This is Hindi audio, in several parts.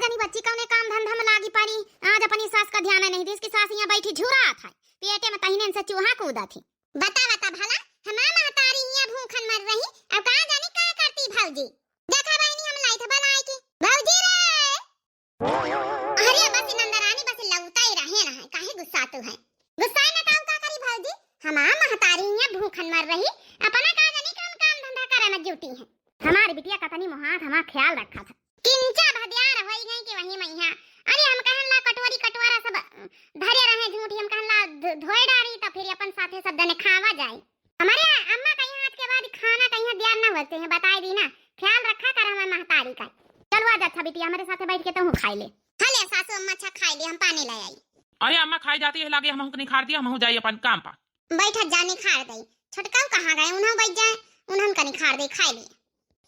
जानी बच्ची कौने काम धंधा में लागी पड़ी। आज अपनी सास का ध्यान नहीं दी, इसकी सास यहाँ बैठी झुरा था, पेटे में तहीने से चूहा कूदा थी। बता भला हमार महतारी यहाँ भूखन मर रही, अब कहाँ जानी क्या करती भौजी। देखा बहनी हम लाई थे बनाई की भौजी रे। अरे बस नंदरानी बस लौटा ही रहे काहे गुस्सातू है। गुस्सा न ताऊ का करी भौजी, हमार महतारी यहाँ भूखन मर रही, अपना कहाँ जानी कौन काम धंधा करे में जुटी है। हमारी बिटिया का तनी मुहात हमारा ख्याल रखा था, किंचा भदियार होई गई कि वही मैया। अरे हम कहन ला कटोरी कटवारा सब धरे रहे झूठी, हम कहन ला धोए डारी तो फिर अपन साथे सब जने खावा जाए। हमारे अम्मा कहीं आज के बाद खाना कहीं दियार ना होते हैं, बताई दी ना, ख्याल रखा कर हमारे महतारी का। चलो आज अच्छा बिटिया हमारे साथे बैठ के तुम खाई ले। हले सासू अम्मा अच्छा खाई ले, हम पानी ले आई। अरे अम्मा खाई जाती है, लागे हम निखार दिया, हम जाइए अपन काम पा। बैठा जाने खार दई, छटकाऊ कहां गए, उन्हों बैठ जाए, उन्होंने का निखार दे खाई ले।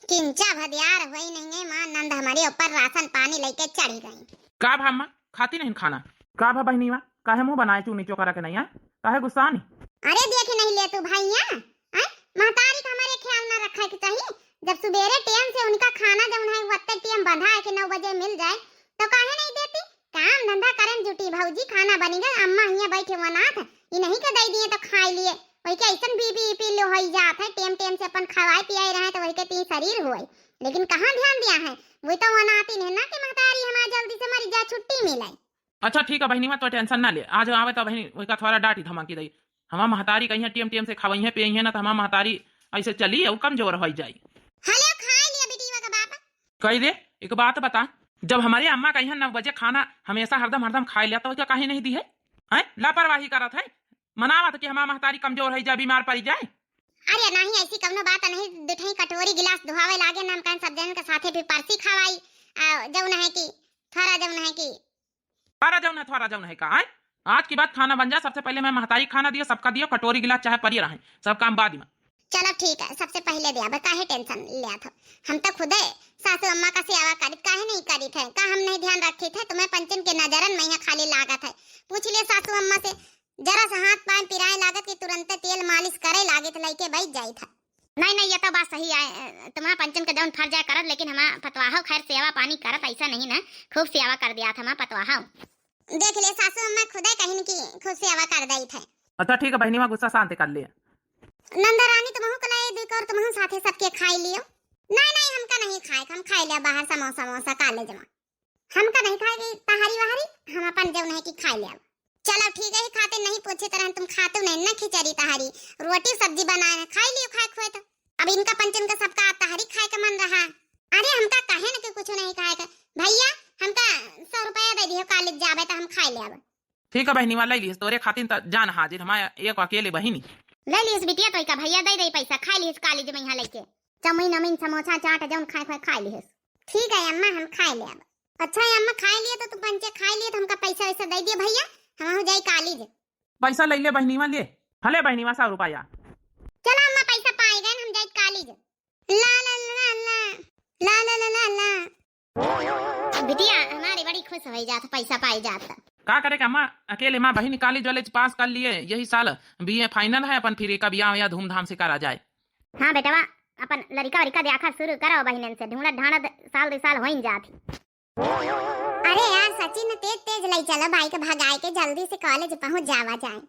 किंचा भदियार होई नहीं है, मां नंद हमारे ऊपर राशन पानी लेके चढ़ी गई। का भा अम्मा खाती नहीं खाना, का भा बहनी वा काहे मुंह बनाए चूनी चोकरा के नहीं है, काहे गुस्सा नहीं। अरे देखे नहीं ले तू भैया, महतारी का हमारे ख्याल ना रखा के चाहिए। जब सुबेरे टाइम से उनका खाना जब है वक्त टाइम बंधा है कि 9 बजे मिल जाए तो काहे नहीं देती। काम धंधा करन जुटी भौजी, खाना बनी गए, अम्मा यहाँ बैठे वनाथ ये नहीं के दे दिए तो खाई लिए। वही के ऐसन बीबी पी लो होई जात है, टाइम से अपन खवाए पियाई रहे तो वही के तीन शरीर होई, लेकिन कहां ध्यान दिया है। वो तो वनाती ने ना कि महतारी हमारा जल्दी से मरी जा छुट्टी मिले। अच्छा ठीक है बहनी, तो टेंशन ना ले, आज आवे तो बहनी वही का थोड़ा डांटी धमकी दई। हमार महतारी कहीं टीएम से खवई है पियई है ना, तो हमार महतारी ऐसे चली है कमजोर हो जाई। हले खा लिया बेटीवा का बाप। कही दे एक बात बता, जब हमारी अम्मा कहीं 9 बजे खाना हमेशा हरदम खाई लिया तो क्या कहीं नहीं दी है, लापरवाही करत है, मनावत कि हमार महतारी कमजोर है जा बीमार पड़ जाए। अरे नहीं ऐसी कवनो बात नहीं, दुठई कटोरी गिलास धुआवे लागे ना, हम कहीं सब जन के साथे फिर परसी खवाई जौन है कि थारा जौन है कि पारा जौन है थोड़ा जौन है का आज की बात खाना बन जा, सबसे पहले मैं महतारी खाना दियो, सबका दियो, कटोरी गिलास चाहे पड़ी रहे, सब काम बाद में। चलो ठीक है, सबसे पहले दिया बता है, टेंशन लिया था। हम तो खुद सासू अम्मा का सेवा करी, काहे नहीं करी थे, का हम नहीं ध्यान रखे थे। तुम्हें पंचन के नजरन में यहाँ खाली लागत है, पूछ लिया सासू अम्मा से, जरा सा हाथ पांव पिराए लागत कि तुरंत तेल मालिश करे लागे तो लइके बैठ जाई था। नहीं ये तो बात सही है, तुम्हारा पंचन का जौन फर्ज है करत, लेकिन हमारा पतवाहा खैर सेवा पानी करत ऐसा नहीं ना, खूब सेवा कर दिया था हमारा पतवाहा। देख ले सासू अम्मा खुद कहीं की खूब सेवा कर दी थे। अच्छा ठीक है बहनी, गुस्सा शांत कर लिया। नंदरानी तुमहु कलाई दुई कर तुमहु साथे सबके खाई लियो। नहीं हमका नहीं खाए, हम खाई लिया बाहर समोसा समोसा कॉलेज में, हमका नहीं खाएगी तहारी वहारी, हम अपन जौन है कि खाई लिया। चलो ठीक है, खाते नहीं पूछे तरह तुम खाते नहीं ना, खिचड़ी तहारी रोटी सब्जी बनाए खाई लियो, खाए खोए तो अब इनका पंचन का सबका तहारी खाए का मन रहा। अरे हमका कहे ना कि कुछ नहीं खाएगा भैया, हमका 100 रुपया दे दियो, कॉलेज जावे तो हम खाई लिया। ठीक है बहनी वाला ले लिस, तोरे खातिर त जान हाजिर, हमारा एक अकेले बहिनी ले लिस बिटिया, तो का भैया दे दे पैसा, खाई लिस कॉलेज में यहाँ लेके चौमिन नमीन समोसा चाट जौन खाए खाई लिस। ठीक है अम्मा हम खाई लिया। अच्छा है अम्मा खाई लिए तो तुम पंचे खाई लिए तो हमका पैसा वैसा दे दियो भैया, हम हो जाए कॉलेज। पैसा ले ले बहनी ले, हले बहनी 100 रुपया। चलो अम्मा पैसा पाए गए, हम जाए कॉलेज। ला ला ला ला ला ला ला ला ला। बिटिया हमारी बड़ी खुश हो जाता पैसा पाई जाता। का करे अम्मा अकेले माँ बहनी कॉलेज वालेज पास कर लिए, यही साल बीए फाइनल है, अपन फिर का बियाह या धूमधाम से करा जाए। हाँ बेटा अपन लड़का वड़का देखा शुरू करो बहनन से, ढूंढत ढांढत साल 2 साल हो जाती। अरे यार सचिन तेज ले चलो भाई के भगाए के जल्दी से कॉलेज पहुंच जावा जाए।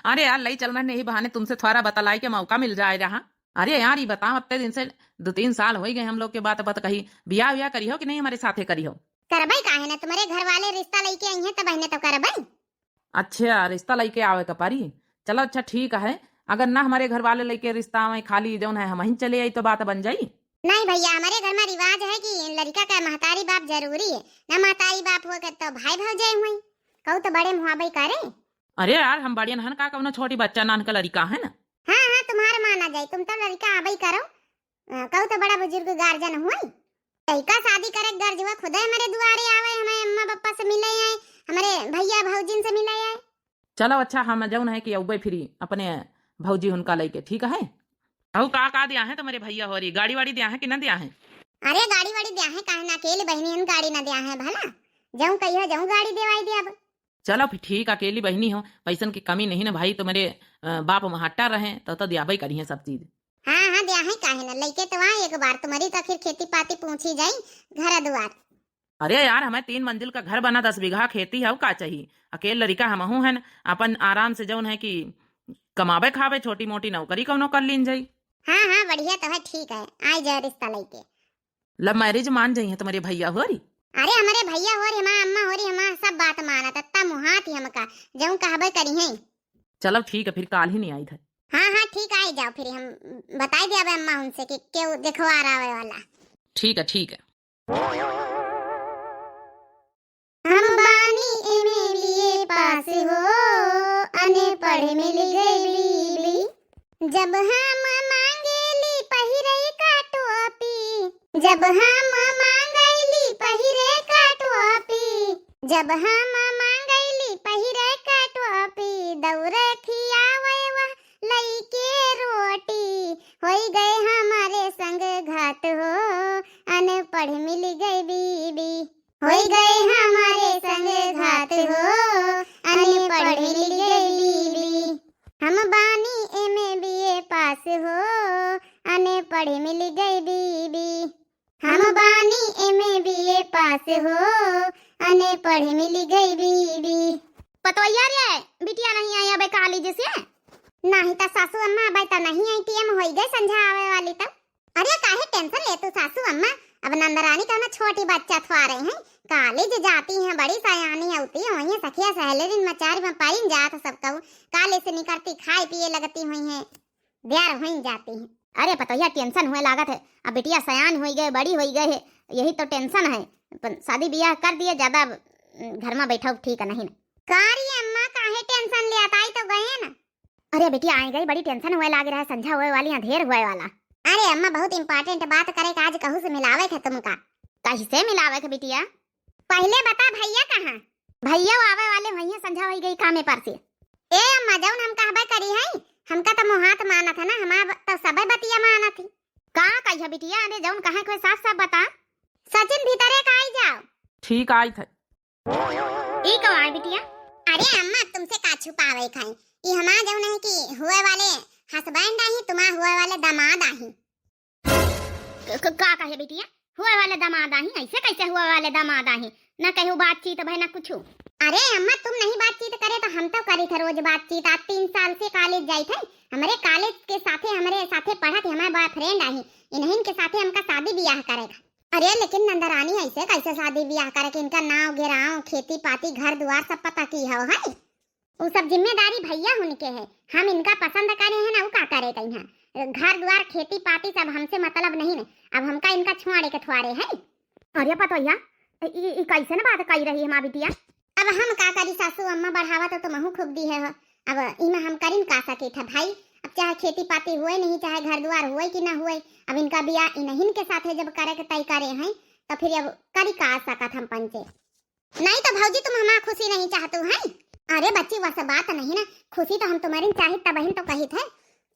अरे यार ले चलना नहीं, बहाने तुमसे थोड़ा बतलाई के मौका मिल जाए रहा। अरे यार ये बताओ हफ्ते दिन से 2-3 साल हो गए हम लोग के बात कही, बियाह वियाह करी हो कि नहीं हमारे साथे करी हो। करबई काहे ना, तुम्हारे घर वाले रिश्ता लेके आई हैं तो बहने तो करबई। अच्छा रिश्ता लेके आवे का पारी, चलो अच्छा ठीक है, अगर ना हमारे घर वाले लेके रिश्ता में खाली जौन है हम ही चले आई तो बात बन जाई। नहीं भैया हमारे घर में रिवाज है कि लड़का का महतारी बाप जरूरी है, ना महतारी बाप हो तो भाई भौजाई हुई, कहू तो बड़े मुहाबई करे। अरे यार हम बड़ियन हन का कौनो छोटी बच्चा नान का लड़का है ना। हाँ तुम्हारा माना जाए, तुम तो लड़का आबई करो, कहू तो बड़ा बुजुर्ग गार्जियन हुई, तैका शादी करे गर्ज हुआ खुद हमारे दुआरे आवे, हमारे अम्मा पापा से मिले आए, हमारे भैया भौजिन से मिले आए। चलो अच्छा हम जौन है कि अउबे फिरी अपने भौजी उनका लेके, ठीक है। अहू का दिया है तुम्हारे भैया हो रही, गाड़ी वाड़ी दिया है कि न दिया है। अरे गाड़ी वाड़ी दिया है, काहे ना अकेले बहनी हन गाड़ी ना दिया है, भला जाऊं कहियो जाऊं गाड़ी देवाई दे। अब चलो फिर ठीक, अकेली बहनी हो, पैसन की कमी नहीं ना भाई, तुम्हारे बाप महाटा रहे तो दिया भाई करी है सब चीज। हाँ दिया है, काहे ना लेके तो वहाँ एक बार तुम्हारी तो फिर खेती पाती पूछी जाई घर द्वार। अरे यार, हमें 3 मंजिल का घर बना, 10 बीघा खेती है, का चाहिए? अकेले लड़का हमहू है, अपन आराम से जौन है कि कमावे खावे, छोटी मोटी नौकरी कौनो कर लीन जाई। हाँ हाँ बढ़िया तो है, ठीक है, आई जा रिश्ता लेके। लव मैरिज मान जाई है तुम्हारे भैया हो रही? अरे हमारे भैया हो रही, हमारा अम्मा हो रही, हमारा सब बात माना तत्ता मुहात ही हमका जऊं कहबे करी है। चलो ठीक है, फिर काल ही नहीं आई थे। हाँ हाँ ठीक आई जाओ, फिर हम बताई दिया अम्मा उनसे कि क्यों देखो आ रहा है वाला। ठीक है ठीक है। हम बानी एमे लिए पास हो, अनपढ़ मिल गई बीबी, जब हम मांगेली पहिरे का टोपी, जब हम मांगेली पहिरे का टोपी, जब हम मांगेली पहिरे का टोपी, दौरे खियावे वह लईके रोटी, होई गए हमारे संग घात हो, अनपढ़ मिल गई बीबी, होई गए हमारे संग घात हो, अनपढ़ मिल गई बीबी, हम बानी एमे बीए पास हो, अनपढ़ मिल गई बीबी, हम बानी एमे बीए पास हो, अनपढ़ मिल गई बीबी। पतोया रे बिटिया नहीं आई अबे कॉलेज से? नहीं तो सासू अम्मा अबे तो नहीं आई, टीएम होई गई संझा आवे वाली तब। अरे काहे टेंशन ले तू सासू अम्मा, अब नंदरानी का ना छोटी बच्चा थवा रहे हैं, कॉलेज जाती हैं, बड़ी सयानी होती है, वही सखिया सहेले दिन मचारी में पाइन जात सब कहूं, कॉलेज से निकलती खाए पिए लगती हुई हैं, ब्याह वहीं जाती हैं। अरे पतोया टेंशन हुए लागत है, अब बिटिया सयान हो गए, बड़ी हो गए है, यही तो टेंशन है, शादी ब्याह कर दिए, ज्यादा घर में बैठा ठीक है नहीं ना। कारी अम्मा काहे टेंशन ले आई तो गए ना। अरे बेटिया आई गई, बड़ी टेंशन हुए लाग रहा है, संझा हुए वाली अंधेर हुए वाला। अरे अम्मा बहुत इंपॉर्टेंट बात करे का, आज कहूं से मिलावे थे तुमका। कैसे मिलावे थे बिटिया? पहले बता भैया कहाँ? भैया आवे वाले वहीं संझा हो गई कामे पर से। ए अम्मा जौन हम कहबे करी है, हमका तो मुहात माना था ना, हमार तो सबे बतिया माना थी। का कहिया बिटिया? अरे जौन कहे कोई साफ साफ बता। सचिन भीतरे का आई जाओ। ठीक आई थे। ई कब आई बिटिया? अरे अम्मा तुमसे का छुपावे खाई, ई हमार जौन है कि हुए वाले हस्बैंड आही, तुम्हार हुए वाले दामाद आही। का कहे बिटिया? हुए वाले दामाद आही? ऐसे कैसे हुए वाले दामाद आही? ना कहू बातचीत भाई ना कुछ। अरे अम्मा तुम नहीं बातचीत करे तो हम तो करी थे रोज बातचीत, आज 3 साल से कॉलेज जाई थे, हमारे कॉलेज के साथे हमारे साथे पढ़ा थे, हमारे बॉयफ्रेंड आही, इन्हीं के साथे हमका शादी ब्याह करेगा। अरे लेकिन नंदरानी ऐसे कैसे शादी ब्याह करे कि इनका नाव गिराव खेती पाती घर द्वार सब पता की है, वो सब जिम्मेदारी भैया उनके है, हम इनका पसंद करे हैं ना, वो का करे कहीं घर द्वार खेती पाती सब हमसे मतलब नहीं है, अब हमका इनका छुआड़े के थुआरे है। अरे पतोया ई कैसे ना बात कही रही है माँ बिटिया? अब हम का करी सासू अम्मा बढ़ावा तो तुमहू खूब दी है, अब इमे हम करीन का सके था भाई, अब चाहे खेती पाती हुए नहीं चाहे घर द्वार हुए कि ना हुए, अब इनका ब्याह इन्हीं के साथ जब करे के तय करे हैं तो फिर अब करी का सकत हम पंचे। नहीं तो भौजी तुम हमारा खुशी नहीं चाहते हैं? अरे बच्ची वैसे बात नहीं ना, खुशी तो हम तुम्हारी चाहिए तब बहन तो कही थे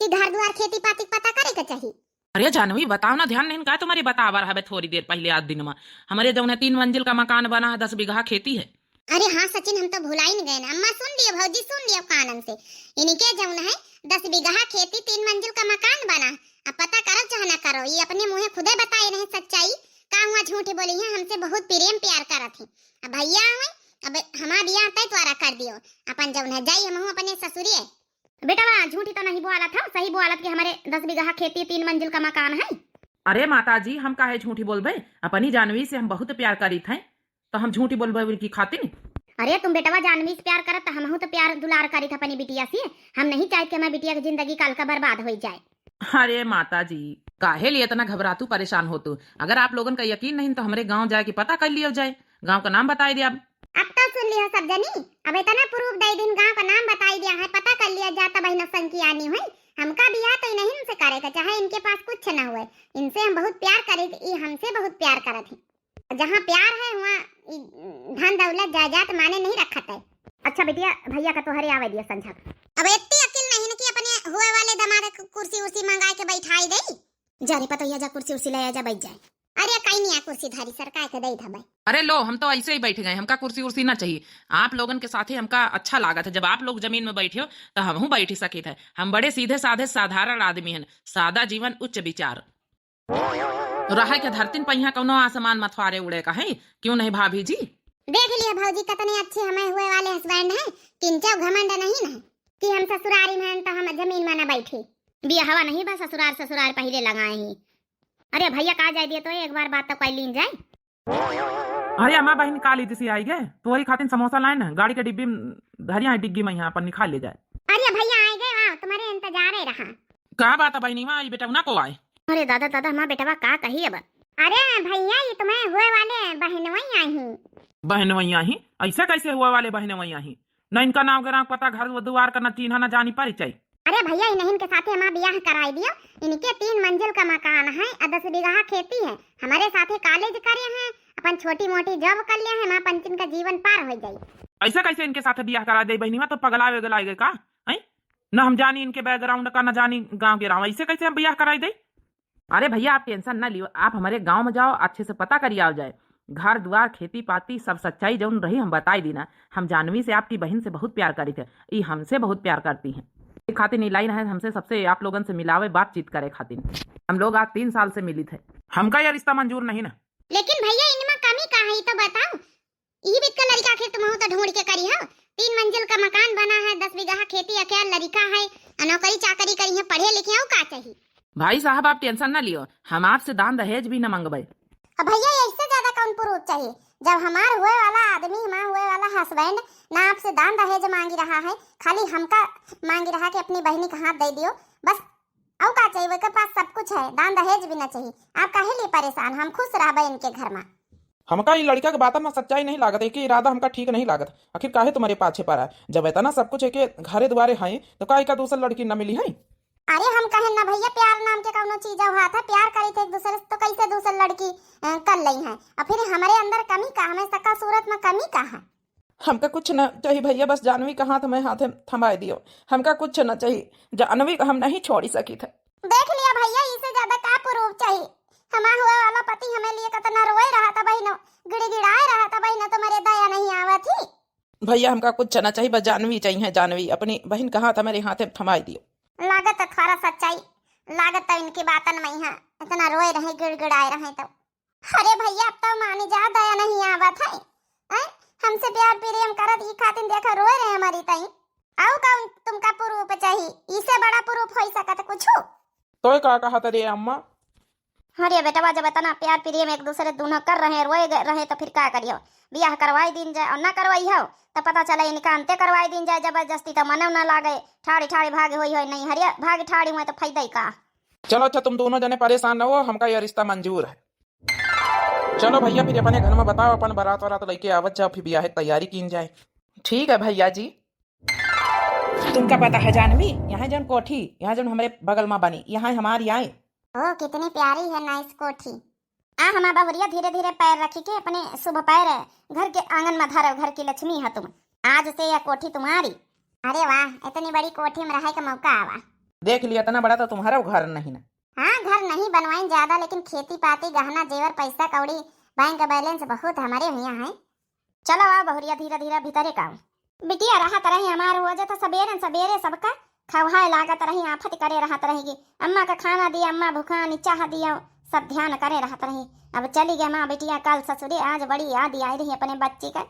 कि घर द्वार खेती पाती पता करे के चाहिए। अरे जानवी बताओ ना, ध्यान नहीं का तुम्हारी बतावा रहा है थोड़ी देर पहले आज दिन में, हमारे जो 3 मंजिल का मकान बना है, 10 बीघा खेती है। अरे हाँ सचिन हम तो भुला ही नहीं गए ना, अम्मा सुन लियो भौजी सुन लियो कानन से, इनके जौन है 10 बीघा खेती 3 मंजिल का मकान बना, अब पता करो चाहे ना करो, ये अपने मुँह खुदे बताए रहे सच्चाई, का हुआ झूठ बोली है, हमसे बहुत प्रेम प्यार करत है, अब भैया हुए अब हमारा ब्याह तय द्वारा कर दियो, अपन जौन है जाई हम अपने ससुरिये। बेटा वहाँ झूठी तो नहीं बोला था, सही बोला कि हमारे 10 बीघा खेती 3 मंजिल का मकान है। अरे माताजी हम काहे झूठी बोलबे, अपनी जानवी से हम बहुत प्यार करी थे, तो हम झूठी बोलबे की खातिर? अरे तुम बेटवा जानवी से प्यार करत, हम तो प्यार दुलार करी था अपनी बिटिया से, हम नहीं चाहते कि हमारी बिटिया की जिंदगी काल का बर्बाद हो जाए। अरे माताजी काहे लिए इतना घबरातू परेशान हो तू, अगर आप लोगन का यकीन नहीं तो हमारे गाँव जाए की पता कर लिया जाए, गाँव का नाम बताई दिया। अब तो सुन लिया सब जनी, अब इतना प्रूफ दे दिन गांव का नाम बताई दिया है, पता कर लिया जाता भाई नसन की आनी हुई, हमका बियाह तो नहीं इनसे करेगा चाहे इनके पास कुछ न हुए, इनसे हम बहुत प्यार करे, ये हमसे बहुत प्यार करत है, जहाँ प्यार है वहाँ धन दौलत जायदाद माने नहीं रखत है। अच्छा बिटिया भैया का तोहरे आवे दिया संझा, अब इतनी अकिल नहीं न कि अपने हुए वाले दामाद कुर्सी उर्सी मंगा के बैठाई दई, जा रे पतोया जा कुर्सी उर्सी ले जा बैठ जाए। अरे कहीं नहीं कुर्सी धारी सरकार के दई था भाई। अरे लो हम तो ऐसे ही बैठ गए, हमका कुर्सी उर्सी ना चाहिए, आप लोगन के साथ ही हमका अच्छा लागत है, जब आप लोग जमीन में बैठे हो तो हम बैठ सके थे, हम बड़े सीधे साधे साधारण आदमी हैं, सादा जीवन उच्च विचार। रहा के धरतीन पहिया कौनो आसमान मथवारे उड़े का है, क्यों नहीं भाभी जी? देख लिया भौजी कितने अच्छे हमें हुए वाले हस्बैंड हैं। किंचो घमंड नहीं ना कि हम ससुरारी में हैं तो हम जमीन में न बैठे। बिया हवा नहीं बस ससुरार पहले लगाए ही। अरे भैया कहा जाए दिए तो एक बार बात तो कोई लीन जाए। अरे अम्मा बहन का ली थी आई गए तो वही खातिर समोसा लाए ना, गाड़ी के डिब्बी धरिया डिग्गी में यहाँ पर निकाल ले जाए। अरे भैया आए गए, वाह तुम्हारे इंतजार है रहा। क्या बात है बहनी, वहाँ बेटा ना को आए? अरे दादा माँ बेटवा का कही अब। अरे भैया ये तुम्हें हुए वाले बहनोई आई हूँ। बहन वही ही? ऐसे कैसे हुए वाले बहन वही ही? न इनका नाम गिरा पता, घर द्वार का न चिन्ह न जानी परिचय। अरे भैया इन्हें के साथे हमारा ब्याह कराई दियो। इनके 3 मंजिल का मकान है, 10 बीघा खेती है। हमारे साथे कॉलेज करे हैं, अपन छोटी मोटी जॉब कर लिया है। माँ पंचन का जीवन पार हो जाये। ऐसा कैसे इनके साथ ब्याह करा दे बहनी? तो पगला वेगला गए का? न हम जानी इनके बैकग्राउंड का, न जानी गाँव के राव, ऐसे कैसे हम ब्याह कराई दे? अरे भैया आप टेंशन न लियो, आप हमारे गाँव में जाओ, अच्छे से पता करिए आओ जाए। घर द्वार खेती पाती सब सच्चाई जौन रही हम बताई दी ना। हम जानवी से आपकी बहन से बहुत प्यार करी थे, ये हमसे बहुत प्यार करती हैं। खातिर नीलाई है हमसे, सबसे आप लोगन से मिलावे बातचीत करे खातिर। हम लोग आज 3 साल से मिली थे, हमका यह रिश्ता मंजूर नहीं ना। लेकिन भैया इनमें कमी का है तो बताओ। ई बित का लड़का के तुम तो ढूंढ के करी हो। 3 मंजिल का मकान बना है, 10 बीघा खेती है, क्या लड़का है, नौकरी चाकरी करी है, पढ़े लिखे हो, का चाहिए? भाई साहब आप टेंशन न लियो, हम आपसे दान दहेज भी न मंगवाए। भैया इससे ज्यादा कौन प्रूफ चाहिए? जब हमारे हुए वाला आदमी, हमारा हुए वाला हस्बैंड ना आपसे दान दहेज मांगी रहा है, खाली हमका मांगी रहा कि अपनी बहनी का हाथ दे दियो बस। और का चाहिए? के पास सब कुछ है, दान दहेज भी ना चाहिए। आप काहे लिए परेशान? हम खुश रहबे इनके घर में। हमका ये लड़का के बात में सच्चाई नहीं लागत है कि इरादा हमका ठीक नहीं लागत। आखिर काहे तुम्हारे पाछे पड़ा है? जब इतना सब कुछ है कि घरे द्वारे है तो काहे का दूसरा लड़की न मिली है? अरे हम कहे ना भैया, प्यार नाम के कौनो चीज हुआ था, प्यार करी थे एक दूसरे से, तो कैसे दूसरी लड़की कर ली है? और फिर हमारे अंदर कमी का, हमें सका सूरत में कमी का है? हमका कुछ न चाहिए भैया, बस जानवी का हाथ में हाथ थमा दियो। हमका कुछ न चाहिए, जानवी को हम नहीं छोड़ सकी थे। देख लिया भैया, इससे ज्यादा का प्रूफ चाहिए? हमारा हुआ वाला पति हमें लिए कितना रोए रहा था बहनों, गिड़गिड़ाए रहा था बहनों, तो मेरे दया नहीं आवा थी। भैया हमका कुछ न चाहिए, बस जानवी चाहिए। जानवी अपनी बहन का हाथ मेरे हाथ थमा दियो। लागत है थारा सच्चाई, लागत है इनकी बातन में है, इतना रोए रहे गिड़गिड़ाए रहे तो। अरे भैया अब तो मानी जा, दया नहीं आवत है। हमसे प्यार प्रेम करत ई खातिर देखा रोए रहे हमारी तई। आओ कौन तुमका प्रूफ चाहिए? इससे बड़ा प्रूफ हो सकत कुछ? तो का कहा रे अम्मा? अरे बेटा जब इतना प्यार प्रेम एक दूसरे दोनों कर रहे रोए रहे तो फिर क्या करियो? ब्याह करवाई दिन जाए और ना करवाई हो तो पता चला इनका अंते करवाई दिन जाए जबरदस्ती, तो मनो न लागे, ठाड़ी ठाड़ी भागे हुई हो नहीं। हरिया भागे ठाड़ी हुए तो फायदा ही का? चलो अच्छा तुम दोनों जने परेशान न हो, हमका यह रिश्ता मंजूर है। चलो भैया फिर अपने घर में बताओ, अपन बारात वारात लेके आवत जाओ, फिर ब्याह तैयारी की जाए। ठीक है भैया जी। तुमका पता है जानवी, यहाँ जन कोठी यहाँ जन हमारे बगल में बनी, यहाँ हमारी आए। ओ कितनी प्यारी है नाइस कोठी। हमारा बहुरिया धीरे धीरे पैर रखी के अपने शुभ पैर घर के आंगन में धरो। घर की लक्ष्मी है तुम, आज से यह कोठी तुम्हारी। अरे वाह, इतनी बड़ी कोठी में रहे का मौका आवा। देख लिया इतना बड़ा तो तुम्हारा घर नहीं ना। हाँ घर नहीं बनवाई ज्यादा, लेकिन खेती पाती गहना जेवर पैसा कौड़ी बैंक बैलेंस बहुत हमारे यहाँ है। चलो आ बहुरिया धीरे धीरे भीतरे का बिटिया राहत रही हमार हो जाता सवेरे सवेरे सबका खवाए लागत रही, आफत करे रहत रहेगी। अम्मा का खाना दिया, अम्मा भूखा चाह दिया, सब ध्यान करे रहत रही। अब चली गया माँ बिटिया कल ससुरे, आज बड़ी याद आई रही अपने बच्चे का।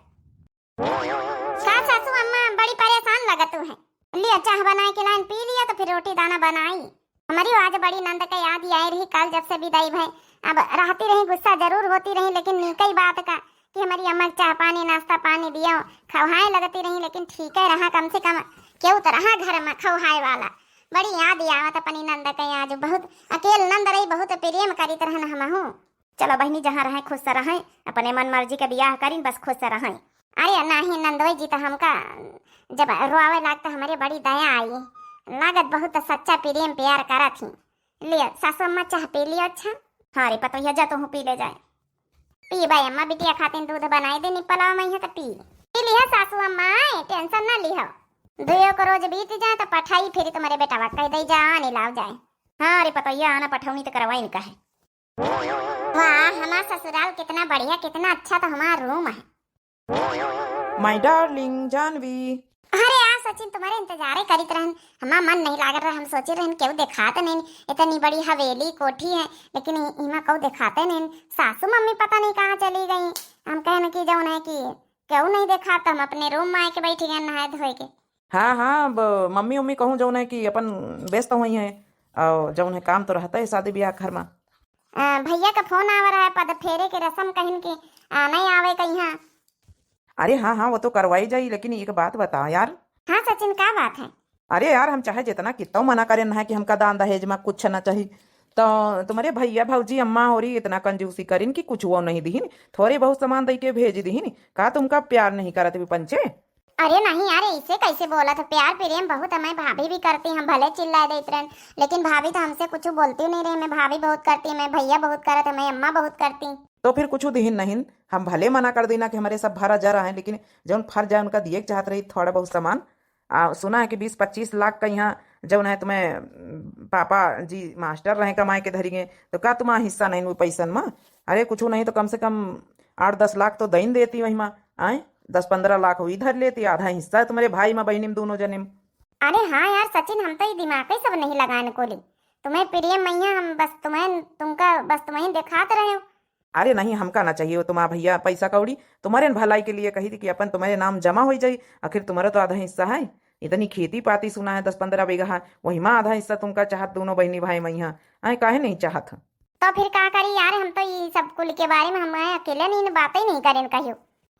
सासू अम्मा बड़ी परेशान लगत है, लिया चाह बनाए के लाइन पी लिया तो फिर रोटी दाना बनाई। हमारी आज बड़ी नंद का याद आई रही कल जब से विदाई भाई। अब रहती रही, गुस्सा जरूर होती रही, लेकिन कई बात का कि हमारी अम्मा चाह पानी नाश्ता पानी दिया, खवाए लगती रही, लेकिन ठीक है रहा, कम से कम क्यों तो रहा घर में खवाए वाला। बड़ी याद आवत अपनी नंद का, आज बहुत अकेल नंद रही, बहुत प्रेम करी तरह हम हूँ। चलो बहनी जहाँ रहे खुश रहे, अपने मन मर्जी के ब्याह करी बस खुश रहे। अरे नहीं नंदोई जी तो हमका जब रोआवे लागता हमारे बड़ी दया आई, लागत बहुत सच्चा प्रेम प्यार करा थी। लिया सासू अम्मा चाह पी लिया? अच्छा हाँ रे पतो जा तो हूँ पी ले जाए। पी भाई अम्मा बिटिया खातिर दूध बनाई दे निपलाव मैं तो पी लिया सासू अम्मा, टेंशन ना लिहो। 2 को रोज बीत जाए तो पठाई फिर तुम्हारे बेटा कह दे जा आने लाओ जाए। हाँ रे पतो ये आना पठौनी तो करवाई इनका है। वाह हमारा ससुराल कितना बढ़िया कितना अच्छा, तो हमारा रूम है। My darling Jahnavi. अरे आ सचिन तुम्हारे इंतजार करित रहन, हमारा मन नहीं लागत रहा। हम सोचे रहन केहू दिखाते नहीं, इतनी बड़ी हवेली कोठी है लेकिन इमा कहू दिखाते नहीं। सासू मम्मी पता नहीं कहाँ चली गई। हम कहने की जौन है कि केहू नहीं दिखाता, हम अपने रूम में आके बैठ गए नहाए धोए के। हाँ हाँ, मम्मी उम्मी कहूँ जौन है कि अपन व्यस्त हुई है और जौन है काम तो रहता है शादी ब्याह घर में। भैया का फोन आवा रहा है, पद फेरे के रस्म कहीं की नहीं आवे कहीं। अरे हाँ हाँ, वो तो करवाई जाई, लेकिन एक बात बता यार। हाँ सचिन, क्या बात है? अरे यार, हम चाहे जितना कितना मना करें ना है कि हमका दान दहेज में कुछ ना चाहिए, तो तुम्हारे भैया भौजी अम्मा हो रही इतना कंजूसी करीन कि कुछ वो नहीं दीन, थोड़े बहुत सामान दे के भेज दीन। का तुमका प्यार नहीं करत भी पंचे? अरे नहीं यार, ऐसे कैसे बोला था? प्यार प्रेम बहुत हमें भाभी भी करती, हम भले चिल्ला देते रहे लेकिन भाभी तो हमसे कुछ बोलती नहीं रही। मैं भाभी बहुत करती, मैं भैया बहुत करत, मैं अम्मा बहुत करती। तो फिर कुछ दीन नहीं, हम भले मना कर देना कि हमारे सब भरा जा रहा है, लेकिन जौन फर जाए उनका दिए चाहत रही थोड़ा बहुत सामान। सुना है कि 20-25 लाख का यहाँ जौन है तुम्हें पापा जी मास्टर रहे कमाए के धरी गए, तो का तुम्हारा हिस्सा नहीं हुई पैसन में? अरे कुछ नहीं तो कम से कम 8-10 लाख तो दईन देती वही माँ। आए 10-15 लाख हुई धर लेती, आधा हिस्सा है तुम्हारे भाई में बहनी में दोनों जने में। अरे हाँ यार सचिन, हम तो ये दिमाग ही सब नहीं लगाने को ली। तुम्हें प्रिय मैया, हम बस तुम्हें दिखाते रहे हो। अरे नहीं, हमका ना चाहिए वो तुम्हारा भैया पैसा कौड़ी, तुम्हारे भलाई के लिए कही थी कि अपन तुम्हारे नाम जमा हो जाए। आखिर तुम्हारा तो आधा हिस्सा है, इतनी खेती पाती सुना है 10-15 बीघा, वही माँ आधा हिस्सा तुमका चाहत दोनों बहनी भाई मैया। आए काहे नहीं चाहत? तो फिर क्या करी यार, हम तो ये सब कुल के बारे में हम अकेले नहीं बातें नहीं करें कहियो।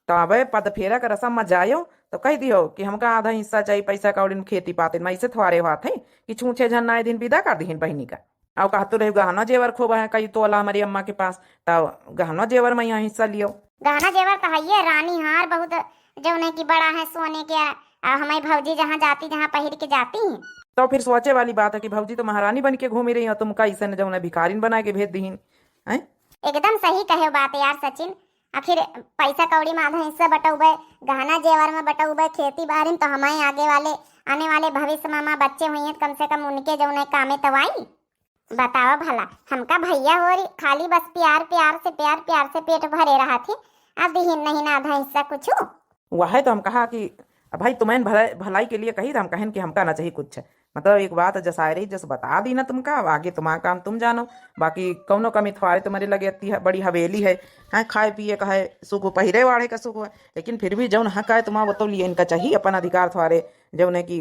तो अब पद फेरा का रसम में जायो तो कह दियो कि हमका आधा हिस्सा चाहिए पैसा कौड़ी में खेती पाती में। ऐसे थोड़े बात है कि छूछे झन्नाए दिन विदा कर दीन बहनी का। और कहते रहे गहना जेवर खूब है कई तोला हमारी अम्मा के पास, तो गहना जेवर में यहाँ हिस्सा लियो। गहना जेवर तो है, रानी हार बहुत जो की बड़ा है सोने के। हमारी भौजी जहाँ जाती, जहाँ पहिर के जाती है। तो फिर सोचे वाली बात है कि भौजी तो महारानी बन के घूमी रही हो, तुम कैसे न जो भिखारिन बना के भेज दीन है। एकदम सही कहे बात यार सचिन। आखिर पैसा कौड़ी में आधा हिस्सा बटौबे, गहना जेवर में बटौबे, खेती बाड़ी तो हमारे आने वाले भविष्य में बच्चे हुई हैं, कम से कम उनके जो है कामे तवाई। बताओ भला, हमका भैया हो रही खाली बस प्यार से पेट भरे रहा थी। अब दीहिन नहीं ना आधा हिस्सा कुछ। वह तो हम कहा कि भाई तुम्हें भलाई के लिए कही, हम कहें कि हमका ना चाहिए कुछ। मतलब एक बात जसाए रही जस बता दी ना तुमका, आगे तुम्हारा काम तुम जानो। बाकी कौनो कमी थवारे तुम्हारे लगे अती है, बड़ी हवेली है, खाए पिए का है सुख, पहिरे वाड़े का सुख है, लेकिन फिर भी जौन हक है तुम्हारा वो तो लिए इनका चाहिए, अपन अधिकार थवारे जौन है कि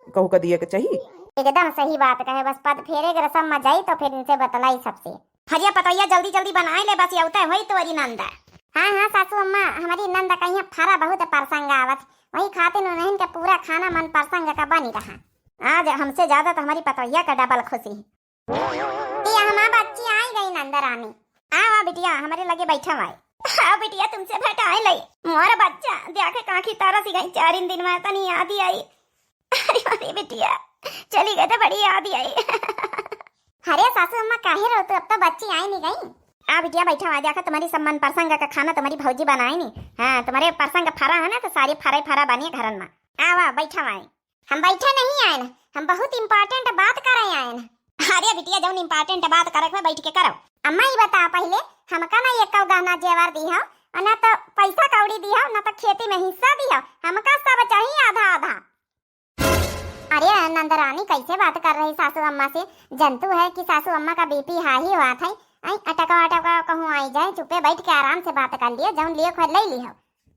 कहू का दिए के चाहिए। एकदम सही बात कहे, बस पद फेरे के रसम में जाई तो फिर इनसे बतलाई सबसे। हरिया पतैया जल्दी जल्दी बनाए ले, बस यौता वही तो अरी नंदा। हाँ हाँ सासू अम्मा, हमारी नंदा कहीं फरा बहुत परसंग आवत, वही खाते नहीं का पूरा खाना मन परसंग का बनी रहा। आज हमसे ज्यादा तो हमारी पतैया का डबल खुशी है। हमारी बच्ची आई गई नंदा रानी। आओ बिटिया, हमारे लगे बैठा हुआ है। आओ बिटिया, तुमसे भेटाए ले। मोरा बच्चा देखे काकी तारा सी गई 4 दिन में, तनी याद ही आई। अरे बिटिया चली गई तो बड़ी याद ही आई। अरे सासू अम्मा काहे रो, तो अब तो बच्ची आई नहीं गई। आ बिटिया बैठा हुआ, देखा तुम्हारी सम्मान परसंग का खाना तुम्हारी भौजी बनाई नहीं। हाँ तुम्हारे परसंग फरा है ना, तो सारे फरा बनिए घरन में। आवा बैठा हुआ, हम बैठा नहीं आए ना, हम बहुत इम्पोर्टेंट बात करे आए ना। अरे बिटिया जौन इम्पोर्टेंट बात करे में बैठ के करो। अम्मा ही बता पहले, हमका ना एक गहना जेवर दी हो, ना तो पैसा कौड़ी दी हो, ना तो खेती में हिस्सा दी हो, हमका सब चाहिए आधा आधा। अरे नंदरानी कैसे बात कर रही सासू अम्मा से? जंतु है कि सासू अम्मा का बीपी हाई हुआ था। अटका कहूँ आई जाए, चुपे बैठ के आराम से बात कर लिए, जौन लिए खोल ले ली हो।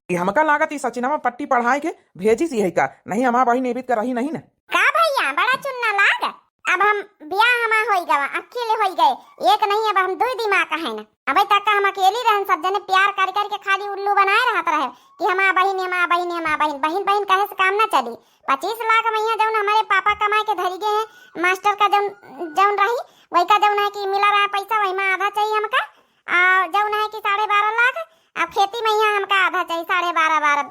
हमका लागत सचिना में पट्टी पढ़ाए के भेजी सी है का नहीं, हमारा बही नेबित कर रही नहीं ना का भैया, बड़ा चुनना लाग। अब हम ब्याह हमार हो गवा, अकेले हो गए, एक नहीं अब हम 2 दिमाग का है ना। अभी तक हम अकेली रहन, सब जने प्यार कर के खाली उल्लू बनाए रहत रहे कि हमारा बहन कहे से काम ना चली। 25 लाख मैया जौन हमारे पापा कमाए के धरी गए हैं, मास्टर का जौन रही वही का जौन है कि मिला रहा पैसा, वही में आधा चाहिए हमका। जौन है कि 12.5 लाख, अब खेती में यहाँ हमका आधा चाहिए 12.5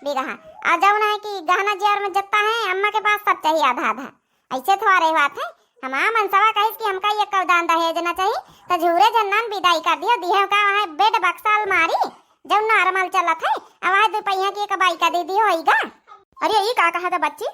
बीघा। और जौन है कि गहना जेवर में जितना है अम्मा के पास सब चाहिए आधा आधा। ऐसे थोड़ा रही बात है। हमारा मनसवा कहे कि हमका ये कवदान दहेज ना चाहिए, तो झूरे जन्नन विदाई कर दियो। दिहे का वहाँ बेड बक्सा अलमारी जब नॉर्मल चलत है, अब वहाँ 2 पहिया की एक बाइक का दे दियो होइगा। अरे ये का कहा था बच्ची?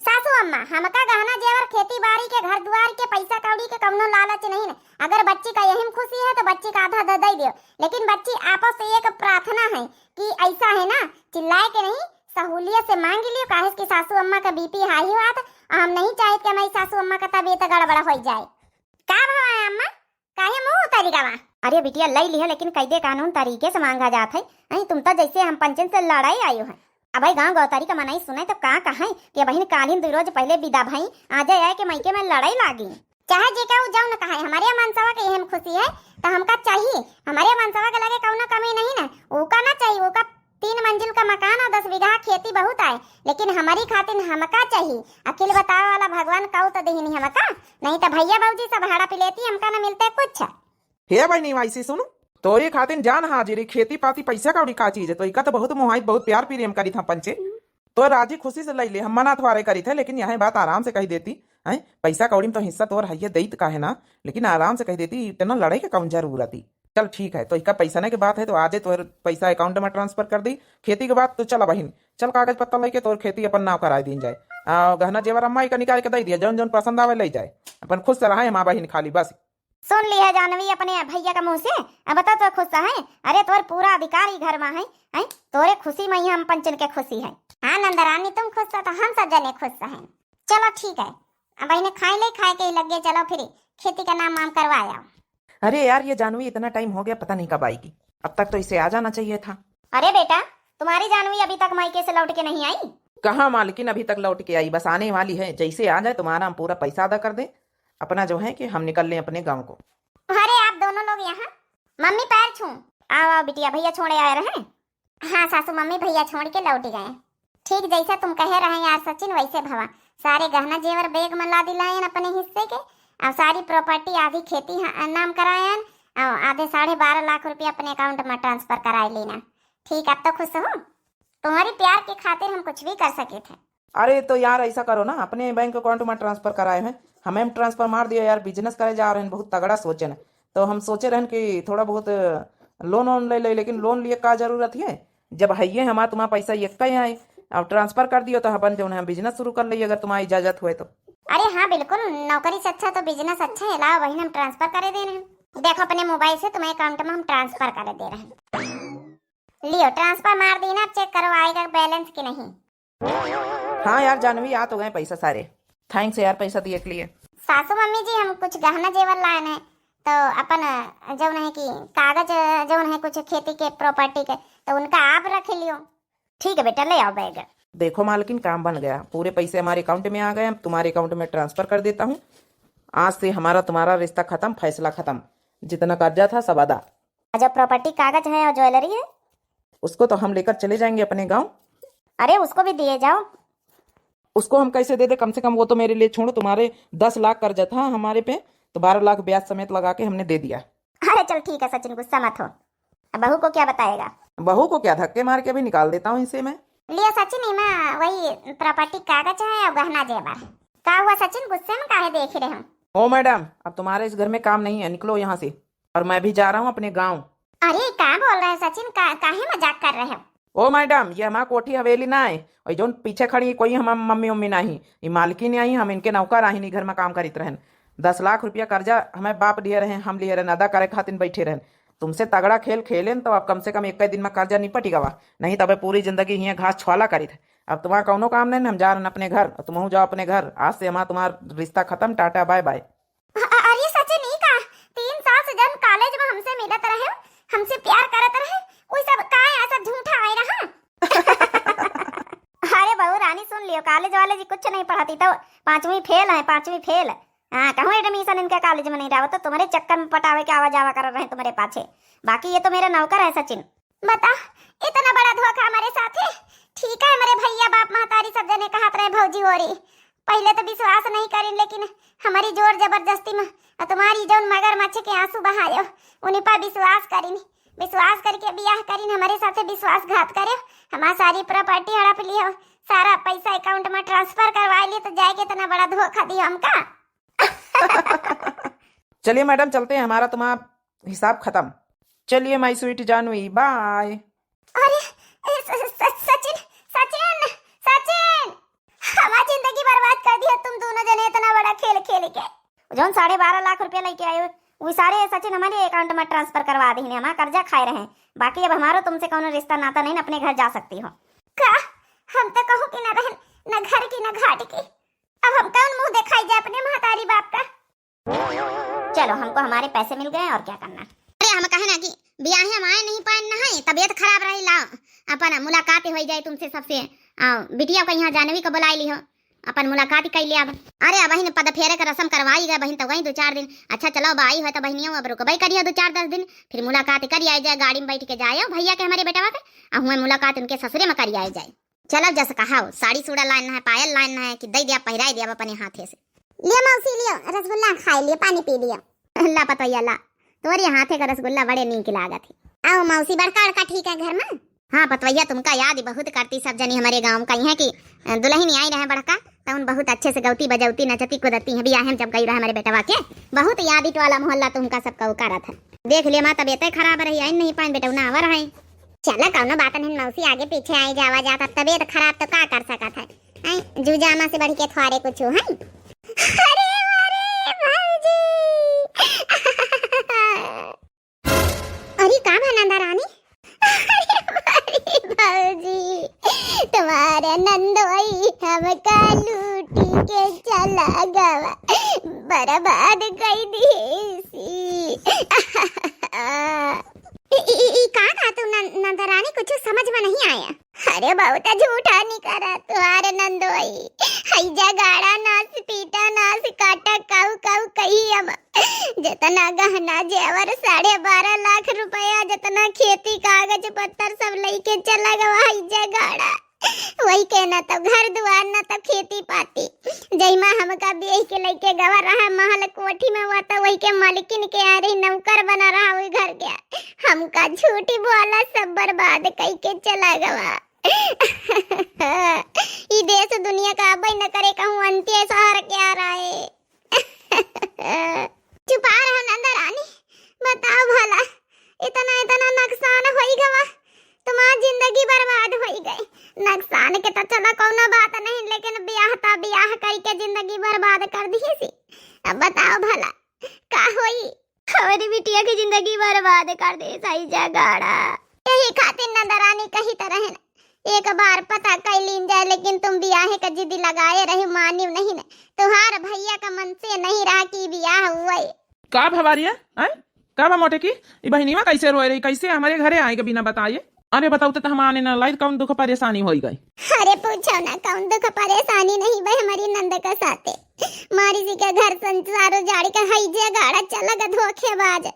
सासू अम्मा, हमका गहना जेवर खेती बाड़ी के घर द्वार के पैसा कौड़ी के कौनो लालच नहीं है। अगर बच्ची का यही खुशी है तो बच्ची का आधा दे दियो, लेकिन बच्ची आपस से एक प्रार्थना है कि ऐसा है ना, चिल्लाए के नहीं, सहूलियत से मांग लियो, काहे कि सासू अम्मा का बीपी हाई हुआ था। हम नहीं चाहे कि हमारी सासू अम्मा का तबीयत गड़बड़ हो जाए। का भाव है अम्मा, काहे मुंह उतारी गवा? अरे बिटिया लई लिया, लेकिन कैदे कानून तरीके से मांगा जात है। नहीं तुम तो जैसे हम पंचन से लड़ाई आयो है। अब भाई गांव गौतारी का मनाई सुने तो का कहे कि बहन कालीन 2 रोज पहले विदा भाई आ जाए के मैके में लड़ाई लागी। चाहे जे का जाऊ न कहे, हमारे मनसवा के हम खुशी है तो हमका चाहिए। हमारे मनसवा के लगे कौनो कमी नहीं ना, ओका ना चाहिए। ओका 3 मंजिल का मकान और 10 बीघा खेती बहुत आए, लेकिन हमारी खातिर हमका चाहिए। अकेले बतावे वाला भगवान काऊ तो दही नहीं हमका, नहीं तो भैया बाबूजी सब भाड़ा पिलेती, हमका ना मिलते कुछ। हे भाई नहीं वैसे सुनो, तोरे खातिर जान हाजिरी खेती पाती पैसा कौड़ी का चीज है। तो इका तो बहुत मोहाई बहुत प्यार प्रेम करी था पंचे, तो राजी खुशी से लई ले। हम मना थवारे करी थे, लेकिन यह बात आराम से कही देती है। पैसा कौड़ी में तो हिस्सा तोर है दैत का है ना, लेकिन आराम से कही देती, इतना लड़ाई के कौन जरूरत थी। चल ठीक है, तो इसका पैसा ने के बात है तो आजे तोर पैसा अकाउंट में ट्रांसफर कर दी। खेती के बाद तो चला बहिन, चल कागज पत्ता लेके तोर खेती अपन नाव करा दी जाए। गहना जेवर अम्मा का निकाल के दे दिया, जौन जौन पसंद आवे ले जाए। अपन खुश से रहा माँ बहिन खाली बस। सुन ली है जानवी अपने भैया का मुंह से। अब बता तो खुश है? अरे तोर पूरा अधिकार ही घर में है, तोरे खुशी में ही हम पंचन के खुशी है। हाँ नंदरानी तुम खुश हो तो हम सब जने खुश हैं। चलो ठीक है, अब इन्हें खाए ले, खाए के ही लग गए। चलो फिर खेती का नाम वाम करवाया। अरे यार ये जानवी इतना टाइम हो गया, पता नहीं कब आएगी। अब तक तो इसे आ जाना चाहिए था। अरे बेटा तुम्हारी जानवी अभी तक मायके से लौट के नहीं आई? कहाँ मालकिन अभी तक लौट के आई, बस आने वाली है। जैसे आ जाए तुम्हारा हम पूरा पैसा अदा कर दे अपना, जो है कि हम निकल लें अपने गाँव को। अरे आप दोनों लोग यहाँ, मम्मी पैर छू। आओ बिटिया, भैया छोड़े आए रहे। हाँ सासू मम्मी भैया छोड़ के लौट गए। ठीक जैसा तुम कहे रहे यार सचिन, वैसे भवा सारे गहना जेवर बैग में ला दिलायन अपने हिस्से के, और सारी प्रॉपर्टी आधी खेती नाम करायन, और आधे 12.5 लाख रुपया अपने अकाउंट में ट्रांसफर कराए लेना। ठीक, अब तो खुश हो? तुम्हारी प्यार के खातिर हम कुछ भी कर सके थे। अरे तो यार ऐसा करो ना, अपने बैंक अकाउंट में ट्रांसफर कराए हैं, हमें ट्रांसफर मार दिया यार। बिजनेस करे जा रहे हैं, बहुत तगड़ा सोचे न, तो हम सोचे रहन कि थोड़ा बहुत लोन वोन ले ले, लेकिन लोन लिए का जरूरत है जब है ये हमारा तुम्हारा पैसा ये कहीं आए। अब ट्रांसफर कर दियो तो अपन जो है बिजनेस शुरू कर लिए, अगर तुम्हारी इजाजत हुए तो। अरे हाँ बिल्कुल, नौकरी से अच्छा तो बिजनेस अच्छा है। लाओ वही हम ट्रांसफर कर दे रहे हैं। देखो अपने मोबाइल से तुम्हारे अकाउंट में हम ट्रांसफर कर दे रहे हैं। लियो ट्रांसफर मार दी ना, चेक करो आएगा बैलेंस की नहीं। हाँ यार जानवी आ तो गए पैसा सारे, थैंक्स यार पैसा दिए के लिए। सासू मम्मी जी हम कुछ गहना जेवर लाए हैं, तो अपन जो है कि कागज जो है कुछ खेती के प्रॉपर्टी के, तो उनका आप रख लियो। ठीक है बेटा, ले आओ बैग। देखो मालकिन काम बन गया, पूरे पैसे हमारे अकाउंट में आ गए। हम तुम्हारे अकाउंट में ट्रांसफर कर देता हूँ। आज से हमारा तुम्हारा रिश्ता खत्म, फैसला खत्म। जितना कर्जा था सब अदा। जो प्रॉपर्टी कागज है और ज्वेलरी है उसको तो हम लेकर चले जाएंगे अपने गाँव। अरे उसको भी दिए जाओ। उसको हम कैसे दे दे, कम से कम वो तो मेरे लिए छोड़ो, तुम्हारे 10 लाख कर्जा था हमारे पे, तो 12 लाख ब्याज समेत लगा के हमने दे दिया। अरे चल ठीक है सचिन, गुस्सा मत हो। अब बहू को क्या बताएगा? बहू को क्या धक्के मार के भी निकाल देता हूँ इसे मैं। लिया सचिन, मैं वही प्रॉपर्टी कागज है और गहना जेवर। क्या हुआ सचिन, गुस्से में काहे देख रहे हो? ओ मैडम, अब तुम्हारे इस घर में काम नहीं है, निकलो यहाँ से। और मैं भी जा रहा हूँ अपने गाँव। अरे क्या बोल रहे हैं सचिन, काहे मजाक कर रहे हो? ओ मैडम, ये हमारा कोठी हवेली ना है, और जो पीछे खड़ी कोई हम मम्मी उम्मी नहीं, ये मालकिन आई, हम इनके नौकर आई नहीं, घर में काम करीत रहन। 10 लाख रुपया कर्जा हमें बाप लिए रहे, हम लिए रहे, अदा करे खातिर बैठे रहन। तुमसे तगड़ा खेल खेलें तो अब कम से कम 1 दिन में कर्जा निपट गवा, नहीं तब पूरी जिंदगी यहाँ घास छुआला करी थे। अब तुम्हारा कौनो काम नहीं, हम जा रहे अपने घर, तुम जाओ अपने घर। आज से हमारा तुम्हारा रिश्ता खत्म, टाटा बाय बाय। अरे सचिन नहीं का 3 साल से जब कॉलेज में हमसे मिलत रहे, हमसे प्यार करत रहे, कोई सब का ऐसा झूठा आए रहा। अरे बहू रानी सुन लियो, कॉलेज वाले जी कुछ नहीं पढ़ाती, तो 5वीं फेल है, 5वीं फेल। हाँ कहूँ एडमिशन इनका कॉलेज में नहीं रहा, तो तुम्हारे चक्कर में पटावे के आवा जावा कर रहे हैं तुम्हारे पाछे। बाकी ये तो मेरा नौकर है सचिन। बता इतना बड़ा धोखा हमारे साथ है। ठीक है मेरे भैया बाप महतारी सब जने कहत रहे भौजी हो रही, पहले तो विश्वास नहीं करी, लेकिन हमारी जोर जबरदस्ती में तुम्हारी जो मगरमच्छ के आंसू बहायो उन्हीं पर विश्वास करी, विश्वास करके ब्याह करी, हमारे साथ विश्वासघात करे, हमारी सारी प्रॉपर्टी हड़प लियो, सारा पैसा अकाउंट में ट्रांसफर करवा लिए, तो जाएगा इतना बड़ा धोखा दिया हमका। चलिए मैडम चलते हैं, हमारा तुम्हारा हिसाब खत्म। चलिए माय स्वीट जानवी, बाय। अरे सचिन सचिन सचिन, हमारी जिंदगी बर्बाद कर दिया तुम दोनों जने इतना बड़ा खेल खेल के। जो 12.5 लाख रुपया लेके आए वो सारे सचिन हमारे अकाउंट में ट्रांसफर करवा दी, हमारा कर्जा खाए रहे। बाकी अब हमारा तुमसे कौन रिश्ता नाता नहीं, अपने घर जा सकती हो। का हम तो कहूँ कि न रहन न घर की न घाट की। अब हम कौन मुंह दिखाई जाए अपने महतारी बाप का। चलो हमको हमारे पैसे मिल गए और क्या करना। अरे हम कहे ना कि ब्याह हम आए नहीं पाए न है, तबीयत खराब रही ला अपन मुलाकात हो जाए तुमसे सबसे। बिटिया को यहाँ जानवी को बुलाई ली हो, अपन मुलाकात कर लिया। अरे अब बहन पद फेरे का रस्म करवाई गए बहन, तो वही 2-4 दिन। अच्छा चलो बाई है तो बहनियों अब रुकबई करिए 2-4-10 दिन, फिर मुलाकात करी आई जाए, गाड़ी में बैठ के जाए भैया के हमारे बेटवा के हुए मुलाकात उनके ससुरे में करी आई जाए। चलो जस कहा साड़ी सूड़ा लाना है, पायल लाना है कि दे दिया पहिराई दिया अपने हाथे से। लियो मौसी लियो रसगुल्ला खाई लियो, पानी पी लियो। ला पतोया ला, तोरे हाथे का रसगुल्ला बड़े नीक लागत है। आओ मौसी बड़का बड़का ठीक है घर में। हाँ पतवैया तुमका याद बहुत करती सब जनी हमारे गांव का है कि दुल्हन आई रहे बड़का तो उन बहुत अच्छे से गौती बजौती नचती कुदती है। बियाह जब गई रहे हमारे बेटवा के बहुत याद वाला मोहल्ला तुमका सबका उकारा था। देख लिया माँ तबियत खराब रही आई नहीं पाए बेटा आवर है। चलो कौनो बात नहीं मौसी आगे पीछे आई जावा जाता, तबियत खराब तो का कर सकत है। जूजामा से बढ़ के थोड़े कुछ है। अरे भाऊजी अरे का नंदा रानी भाऊजी तुम्हारे नंदोई हमका लूटी के चला गवा, बर्बाद कर दी का तू नंदरानी कुछ समझ में नहीं आया। अरे बहुत झूठा नहीं करा तुम्हारे नंदोई, हैजा गाड़ा नास पीटा नास काटा काऊ काऊ कही अब जितना गहना जेवर 12.5 लाख रुपया जितना खेती कागज पत्तर सब लेके चला गवा हैजा गाड़ा। वही के ना तो घर दुआर ना तो खेती पाती जैमा हमका बेह के लेके गवा रहा महल कोठी में हुआ तो वही के मालिकिन के आ रही नौकर बना रहा वही घर के, हमका झूठी बोला सब बर्बाद कई के चला गवा। ये देश दुनिया का अब न करे कहूँ अंत्य शहर क्या रहा है। चुपा रहा नंदा रानी, बताओ भला इतना इतना नुकसान हो गवा, तुम्हारी जिंदगी बर्बाद हो गई। नुकसान के तो चलो कोनो बात नहीं, लेकिन ब्याह करके जिंदगी बर्बाद कर दी सी। अब बताओ भला का होई, हमारी बिटिया की जिंदगी बर्बाद कर दे सही जगाड़ा। यही खातिर नंदरानी कही तरह न एक बार पता कर लीन जाए, लेकिन तुम ब्याह का जिद लगाए रहे मानी नहीं न, तुम्हार भैया का मन से नहीं रहा कि ब्याह हुआ। का भवारिया का बा मोटे की बहनीवा कैसे रोए रही, कैसे हमारे घरे आएगा बिना बताए। अरे बताओ तो हम आने ना लाई कौन दुख परेशानी हो गई। अरे पूछो ना कौन दुख परेशानी नहीं भाई, हमारी नंद का साथे मारी जी के घर संसार जाड़ी का हैजे गाड़ा चला गा धोखेबाज,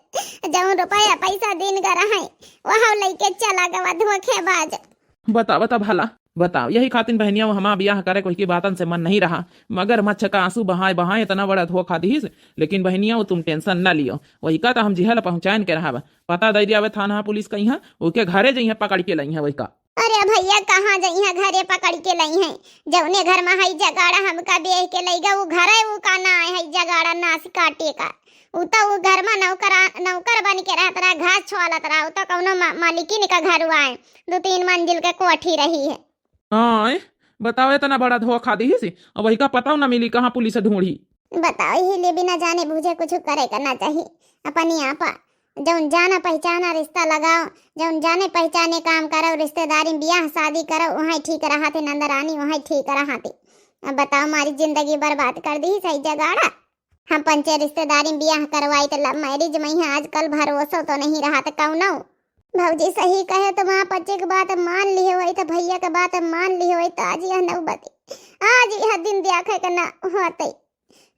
जब रुपया पैसा दिन गा रहा है वहाँ लेके चला गवा धोखेबाज। बता बता भला बताओ, यही खातिर बहनिया हमा ब्याह करे कोई की बातन से मन नहीं रहा, मगर मच्छ का आंसू बहाए बहाए इतना बड़ा धोखा दी। लेकिन बहनिया तुम टेंशन न लियो, वही का तो हम जिहल पहुंचाएन के रहा पता दे दिया थाना पुलिस कहीं है ओके घरे जइहा पकड़ के लई है वही का। अरे भैया कहाँ जइहा घरे पकड़ के लई है, जौने घर में हई जगाड़ा हमका बेह के लईगा वो घर है वो का ना है जगाड़ा नास काटे का, उ तो वो घर में नौकर बन के रहत रहा, घास छोलत रहा, उ तो कौनो मालिकिन का घर हुआ है 2-3 मंजिल के कोठी रही है। हाँ बताओ इतना बड़ा धोखा दी सी, और वही का पता न मिली कहाँ पुलिस ढूंढी। बताओ हिले बिना जाने बुझे कुछ करे करना चाहिए। अपन यहाँ पर जौन जाना पहचाना रिश्ता लगाओ, जौन जाने पहचाने काम करो, रिश्तेदारी ब्याह शादी करो, वहाँ ठीक रहा थे नंदरानी वहाँ ठीक रहा थे। अब बताओ हमारी जिंदगी बर्बाद कर दी सही जगाड़ा। हम पंचे रिश्तेदारी ब्याह करवाई तो लव मैरिज में ही आजकल भरोसा तो नहीं रहा तो कौनो। भौजी सही कहे तो वहाँ बच्चे की बात मान ली हुई तो भैया का बात मान ली हुई तो आज यह नौबती, आज यह दिन देखे का न होते।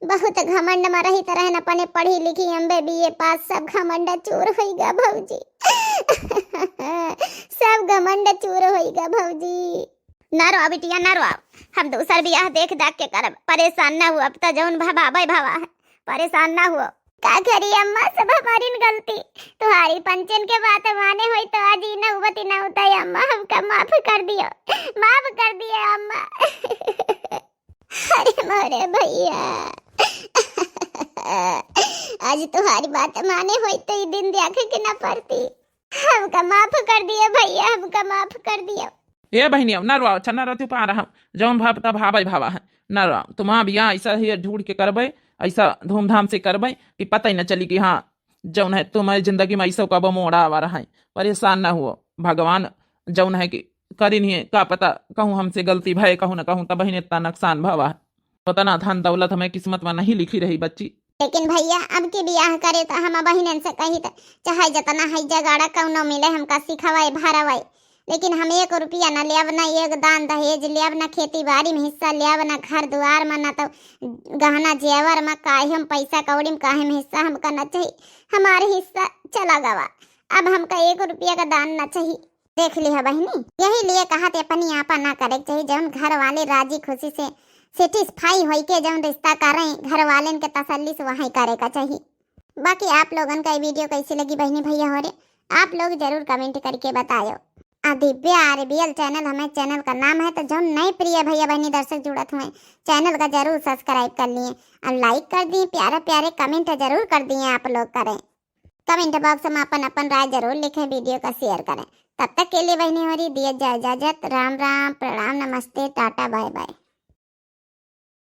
बहुत घमंड में रही तरह न अपने पढ़ी लिखी MBA पास सब घमंड चूर होगा भौजी। सब घमंड चूर होगा भौजी। न रो बिटिया न रो, हम दूसर ब्याह देख के करब, परेशान न हुआ। अब तो जौन भावा है परेशान न हुआ। का करी अम्मा सब हमारी गलती, तुम्हारी पंचन के बात माने हुई तो आज न उबती न होता है। अम्मा हमका माफ कर दियो, माफ कर दिए अम्मा। अरे मोरे भैया आज तुम्हारी बात माने हुई तो ये दिन देखे के न पड़ती। हमका माफ कर दिए भैया, हमका माफ कर दियो। ए बहनिया न रो, अच्छा न रहती पा रहा जौन भाव तब भावा है न रो। तुम्हारा ब्याह ऐसा ही ढूंढ के करबे, ऐसा धूमधाम से करबे कि पता ही न चली कि हाँ जौन है तुम्हारी जिंदगी में ऐसा कब मोड़ा आ रहा है। परेशान न हुआ, भगवान जौन है कि करी नहीं का पता कहूँ हमसे गलती भय कहूँ न कहूँ तब इतना नुकसान भवा उतना धन दौलत हमें किस्मत में नहीं लिखी रही बच्ची। लेकिन भैया अब के बियाह करे तो हम बहिनन से कही तो चाहे जतना है जगाड़ा कौनो मिले हमका सिखवाए भरवाए, लेकिन हम 1 रुपया न लेब न एक दान दहेज लेब न खेती बाड़ी में हिस्सा लेब न घर दुआर में न तो गहना जेवर में काहे हम पैसा कौड़ी में काहे में हिस्सा हमका न चाहिए। हमारे हिस्सा चला गवा, अब हमका 1 रुपया का दान न चाहिए। देख लिया बहनी, यही लिए कहा थे अपनी आपा ना करे चाहिए। जौन घर वाले राजी खुशी से सेटिस्फाई होई के जौन रिश्ता करें घर वाले के तसल्ली से वहीं करे का चाहिए। बाकी आप लोगन का वीडियो कैसी लगी बहनी भैया हो रे आप लोग जरूर कमेंट करके बताओ। दिव्या आरबीएल चैनल हमें चैनल का नाम है, तो जो नए प्रिय भैया बहनी दर्शक जुड़त हुए चैनल का जरूर सब्सक्राइब कर लिए और लाइक कर दिए, प्यारे प्यारे कमेंट जरूर कर दिए आप लोग करें। कमेंट बॉक्स में अपन अपन राय जरूर लिखें, वीडियो का शेयर करें। तब तक के लिए बहनी हो रही दिए इजाजत। राम राम, प्रणाम, नमस्ते, टाटा, बाय बाय।